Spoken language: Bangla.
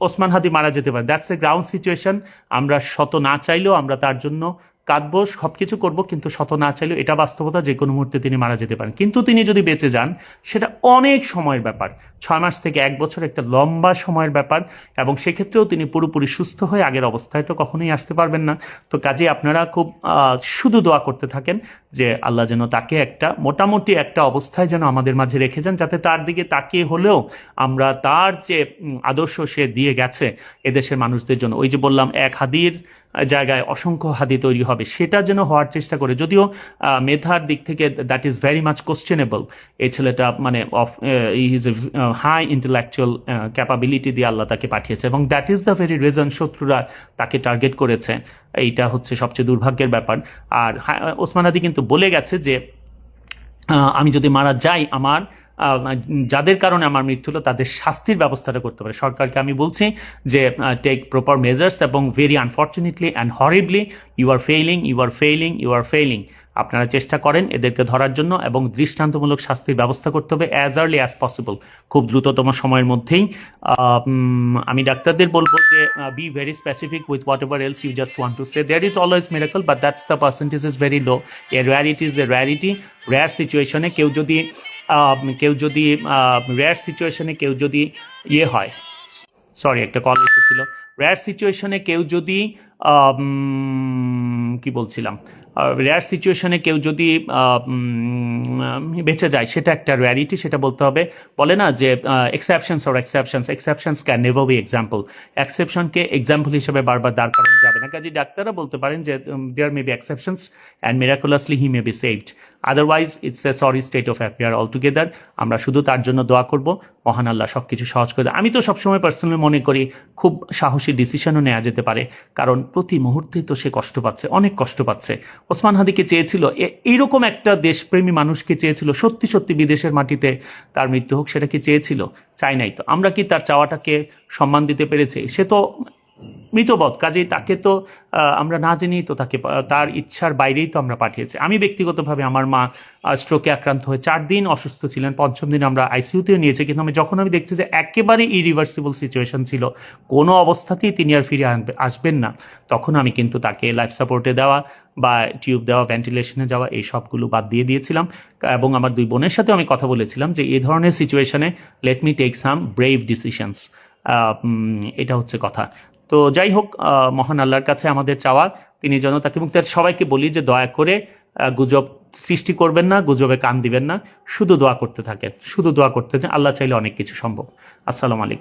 ওসমান হাদি মারা যেতে পারে, দ্যাটস এ গ্রাউন্ড সিচুয়েশন। আমরা শত না চাইলেও আমরা তার জন্য কাঁদবো, সবকিছু করব, কিন্তু শত না চাইলেও এটা বাস্তবতা, যে কোনো মুহূর্তে তিনি মারা যেতে পারেন। কিন্তু তিনি যদি বেঁচে যান সেটা অনেক সময়ের ব্যাপার, 6 মাস থেকে 1 বছর, একটা লম্বা সময়ের ব্যাপার, এবং সেক্ষেত্রেও তিনি পুরোপুরি সুস্থ হয়ে আগের অবস্থায় তো কখনোই আসতে পারবেন না। তো কাজে আপনারা খুব শুধু দোয়া করতে থাকেন যে আল্লাহ যেন তাকে একটা মোটামুটি একটা অবস্থায় যেন আমাদের মাঝে রেখে যান, যাতে তার দিকে তাকিয়ে হলেও আমরা তার যে আদর্শ সে দিয়ে গেছে এদেশের মানুষদের জন্য, ওই যে বললাম 1 হাদির জায়গায় অসংখ্য হাদি তৈরি হবে, সেটা যেন হওয়ার চেষ্টা করে। যদিও মেধার দিক থেকে that is very much questionable. এই ছেলেটা মানে is a high intellectual capability দিয়ে আল্লাহ তাকে পাঠিয়েছে, এবং that is the very reason শত্রুরা তাকে টার্গেট করেছে। এইটা হচ্ছে সবচেয়ে দুর্ভাগ্যের ব্যাপার। আর ওসমান হাদি কিন্তু বলে গেছে যে আমি যদি মারা যাই, আমার যাদের কারণে আমার মৃত্যু হলো তাদের শাস্তির ব্যবস্থাটা করতে পারে। সরকারকে আমি বলছি যে টেক প্রপার মেজার্স, এবং very unfortunately and horribly you are failing, you are failing, you are failing. আপনারা চেষ্টা করেন এদেরকে ধরার জন্য, এবং দৃষ্টান্তমূলক শাস্তির ব্যবস্থা করতে হবে অ্যাজ আর্লি অ্যাজ পসিবল, খুব দ্রুততম সময়ের মধ্যেই। আমি ডাক্তারদের বলবো যে be very specific with whatever else you just want to say. There is always miracle, but that's the percentage is very low. A rarity is a rarity. Rare সিচুয়েশনে কেউ যদি রেয়ার সিচুয়েশনে কেউ যদি ইয়ে হয়, সরি একটা কল এসেছিল, রেয়ার সিচুয়েশনে কেউ যদি কি বলছিলাম, রেয়ার সিচুয়েশনে কেউ যদি বেঁচে যায়, সেটা একটা রেয়ারিটি, সেটা বলতে হবে। বলে না যে exceptions or exceptions can never be example. এক্সেপশনকে এক্সাম্পল হিসেবে বারবার দাঁড় করানো যাবে না। কাজে ডাক্তাররা বলতে পারেন যে there may be exceptions and miraculously he may be saved, otherwise it's a sorry state of affair altogether. আমরা শুধু তার জন্য দোয়া করব, মহান আল্লাহ সব কিছু সহজ করে দেয়। আমি তো সবসময় পার্সোনালি মনে করি খুব সাহসী ডিসিশনও নেওয়া যেতে পারে, কারণ প্রতি মুহূর্তেই তো সে কষ্ট পাচ্ছে, অনেক কষ্ট পাচ্ছে। ওসমান হাদিকে চেয়েছিল, এইরকম একটা দেশপ্রেমী মানুষকে চেয়েছিল সত্যি সত্যি বিদেশের মাটিতে তার মৃত্যু হোক, সেটা কি চেয়েছিল? চাই নাই। তো আমরা কি তার চাওয়াটাকে সম্মান দিতে পেরেছি? সে তো মৃতবৎ, কাজেই তাকে তো আমরা না জেনেই তো তাকে তার ইচ্ছার বাইরেই তো আমরা পাঠিয়েছি। আমি ব্যক্তিগতভাবে আমার মা স্ট্রোকে আক্রান্ত হয়ে 4 দিন অসুস্থ ছিলেন, 5ম দিন আমরা আইসিইউতেও নিয়েছি, কিন্তু যখন আমি দেখছি যে একেবারে ইরিভার্সিবল সিচুয়েশন ছিল, কোনো অবস্থাতেই তিনি আর ফিরে আসবেন না, তখন আমি কিন্তু তাকে লাইফ সাপোর্টে দেওয়া বা টিউব দেওয়া, ভেন্টিলেশনে যাওয়া, এই সবগুলো বাদ দিয়ে দিয়েছিলাম। এবং আমার 2 বোনের সাথেও আমি কথা বলেছিলাম যে এই ধরনের সিচুয়েশনে let me take some brave decisions. এটা হচ্ছে কথা। তো যাই হোক, মহান আল্লাহর কাছে আমাদের চাওয়া তিনি যেন তাকে মুক্তি। সবাইকে বলি যে দয়া করে গুজব সৃষ্টি করবেন না, গুজবে কান দিবেন না, শুধু দোয়া করতে থাকেন, শুধু দোয়া করতে থাকেন। আল্লাহ চাইলে অনেক কিছু সম্ভব। আসসালামু আলাইকুম।